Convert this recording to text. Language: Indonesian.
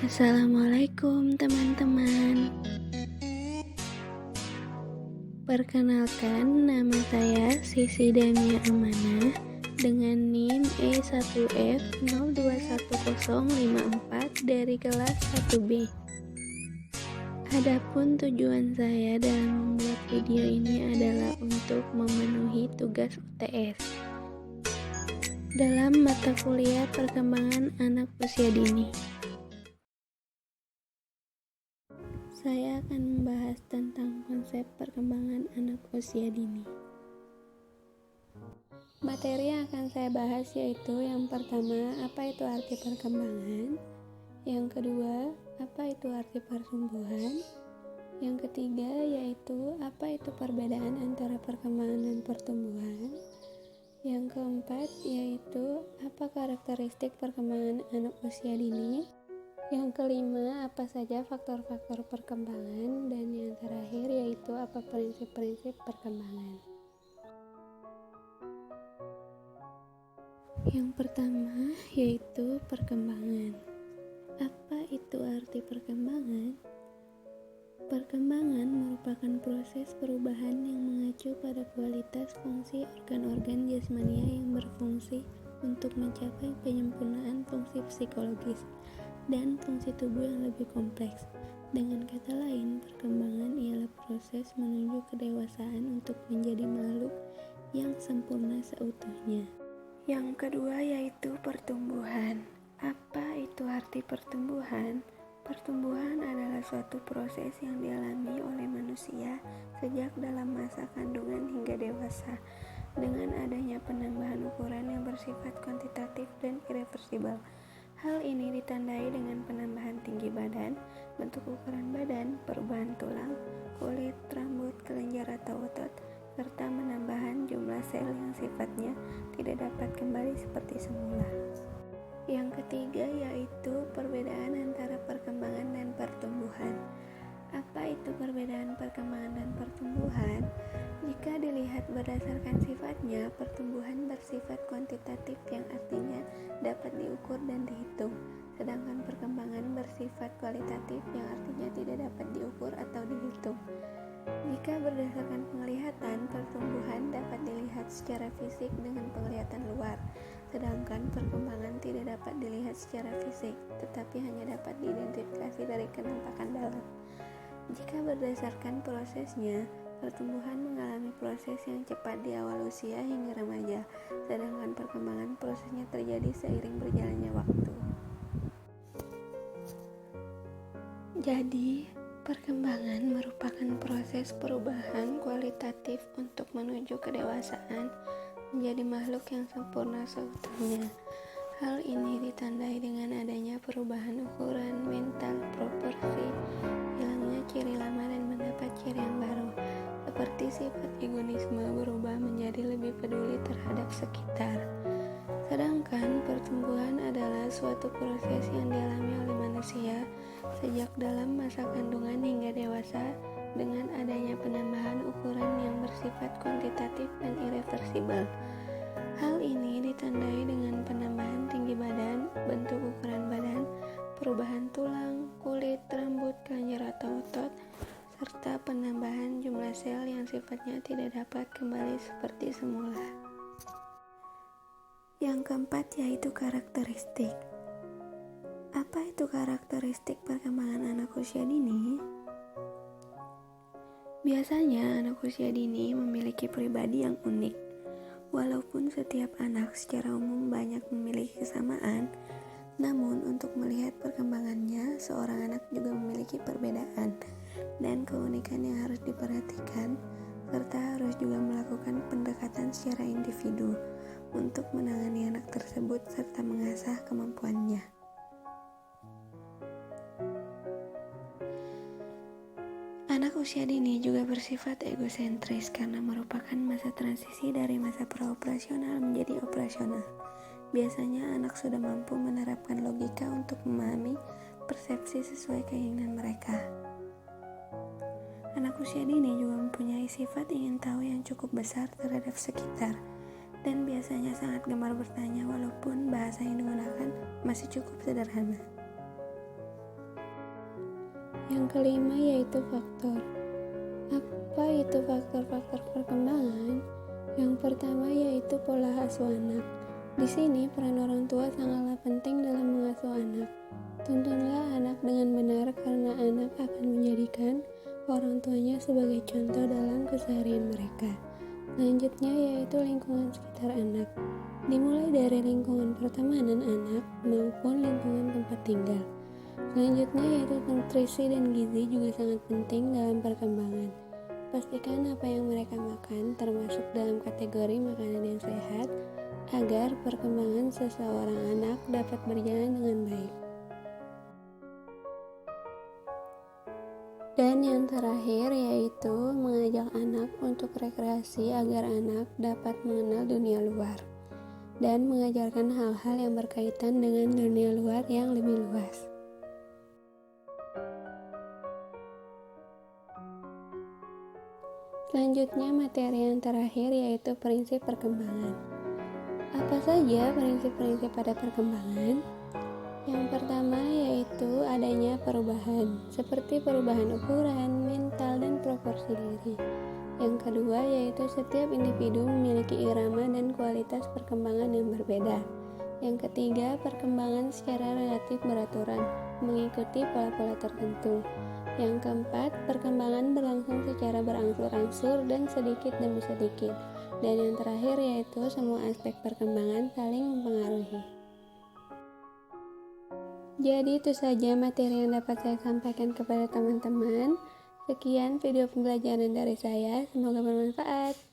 Assalamualaikum teman-teman. Perkenalkan, nama saya Sisi Dania Amanah dengan NIM E1F021054 dari kelas 1B. Adapun tujuan saya dalam membuat video ini adalah untuk memenuhi tugas UTS dalam mata kuliah perkembangan anak usia dini. Saya akan membahas tentang konsep perkembangan anak usia dini. Materi yang akan saya bahas yaitu yang pertama, apa itu arti perkembangan? Yang kedua, apa itu arti pertumbuhan? Yang ketiga, yaitu apa itu perbedaan antara perkembangan dan pertumbuhan? Yang keempat, yaitu apa karakteristik perkembangan anak usia dini? Yang kelima, apa saja faktor-faktor perkembangan, dan yang terakhir yaitu apa prinsip-prinsip perkembangan. Yang pertama yaitu perkembangan. Apa itu arti perkembangan? Perkembangan merupakan proses perubahan yang mengacu pada kualitas fungsi organ-organ jasmania yang berfungsi untuk mencapai penyempurnaan fungsi psikologis dan fungsi tubuh yang lebih kompleks. Dengan kata lain, perkembangan ialah proses menuju kedewasaan untuk menjadi makhluk yang sempurna seutuhnya. Yang kedua yaitu pertumbuhan. Apa itu arti pertumbuhan? Pertumbuhan adalah suatu proses yang dialami oleh manusia sejak dalam masa kandungan hingga dewasa, dengan adanya penambahan ukuran yang bersifat kuantitatif dan irreversibel. Hal ini ditandai dengan penambahan tinggi badan, bentuk ukuran badan, perubahan tulang, kulit, rambut, kelenjar atau otot, serta penambahan jumlah sel yang sifatnya tidak dapat kembali seperti semula. Yang ketiga yaitu perbedaan antara perkembangan dan pertumbuhan. Apa itu perbedaan perkembangan dan pertumbuhan? Jika dilihat berdasarkan sifatnya, pertumbuhan bersifat kuantitatif yang artinya dapat diukur dan dihitung, sedangkan perkembangan bersifat kualitatif yang artinya tidak dapat diukur atau dihitung. Jika berdasarkan penglihatan, pertumbuhan dapat dilihat secara fisik dengan penglihatan luar, sedangkan perkembangan tidak dapat dilihat secara fisik, tetapi hanya dapat diidentifikasi dari kenampakan dalam. Jika berdasarkan prosesnya, pertumbuhan mengalami proses yang cepat di awal usia hingga remaja, sedangkan perkembangan prosesnya terjadi seiring berjalannya waktu. Jadi, perkembangan merupakan proses perubahan kualitatif untuk menuju kedewasaan menjadi makhluk yang sempurna seutuhnya. Hal ini ditandai dengan adanya perubahan ukuran, mental, proporsi, hilangnya ciri lama dan mendapat ciri yang baru, seperti sifat egoisme berubah menjadi lebih peduli terhadap sekitar. Sedangkan pertumbuhan adalah suatu proses yang dialami oleh manusia sejak dalam masa kandungan hingga dewasa, dengan adanya penambahan ukuran yang bersifat kuantitatif dan irreversibel. Hal ini ditandai dengan penambahan tinggi badan, bentuk ukuran badan, perubahan tulang, kulit, rambut, kelenjar atau otot, serta penambahan jumlah sel yang sifatnya tidak dapat kembali seperti semula. Yang keempat yaitu karakteristik. Apa itu karakteristik perkembangan anak usia dini? Biasanya anak usia dini memiliki pribadi yang unik. Walaupun setiap anak secara umum banyak memiliki kesamaan, namun untuk melihat perkembangannya, seorang anak juga memiliki perbedaan dan keunikan yang harus diperhatikan, serta harus juga melakukan pendekatan secara individu untuk menangani anak tersebut serta mengasah kemampuannya. Anak usia dini juga bersifat egosentris karena merupakan masa transisi dari masa praoperasional menjadi operasional. Biasanya anak sudah mampu menerapkan logika untuk memahami persepsi sesuai keinginan mereka. Anak usia dini juga mempunyai sifat ingin tahu yang cukup besar terhadap sekitar, dan biasanya sangat gemar bertanya walaupun bahasa yang digunakan masih cukup sederhana. Yang kelima yaitu faktor. Apa itu faktor-faktor perkembangan? Yang pertama yaitu pola asuh anak. Di sini peran orang tua sangatlah penting dalam mengasuh anak. Tuntunlah anak dengan benar karena anak akan menjadikan orang tuanya sebagai contoh dalam keseharian mereka. Selanjutnya yaitu lingkungan sekitar anak. Dimulai dari lingkungan pertemanan anak maupun lingkungan tempat tinggal. Selanjutnya yaitu nutrisi dan gizi juga sangat penting dalam perkembangan. Pastikan apa yang mereka makan termasuk dalam kategori makanan yang sehat agar perkembangan seseorang anak dapat berjalan dengan baik. Dan yang terakhir yaitu mengajak anak untuk rekreasi agar anak dapat mengenal dunia luar dan mengajarkan hal-hal yang berkaitan dengan dunia luar yang lebih luas. Selanjutnya materi yang terakhir yaitu prinsip perkembangan. Apa saja prinsip-prinsip pada perkembangan? Yang pertama yaitu adanya perubahan, seperti perubahan ukuran, mental, dan proporsi diri. Yang kedua yaitu setiap individu memiliki irama dan kualitas perkembangan yang berbeda. Yang ketiga, perkembangan secara relatif beraturan, mengikuti pola-pola tertentu. Yang keempat, perkembangan berlangsung secara berangsur-angsur dan sedikit demi sedikit. Dan yang terakhir yaitu semua aspek perkembangan saling mempengaruhi. Jadi itu saja materi yang dapat saya sampaikan kepada teman-teman. Sekian video pembelajaran dari saya, semoga bermanfaat.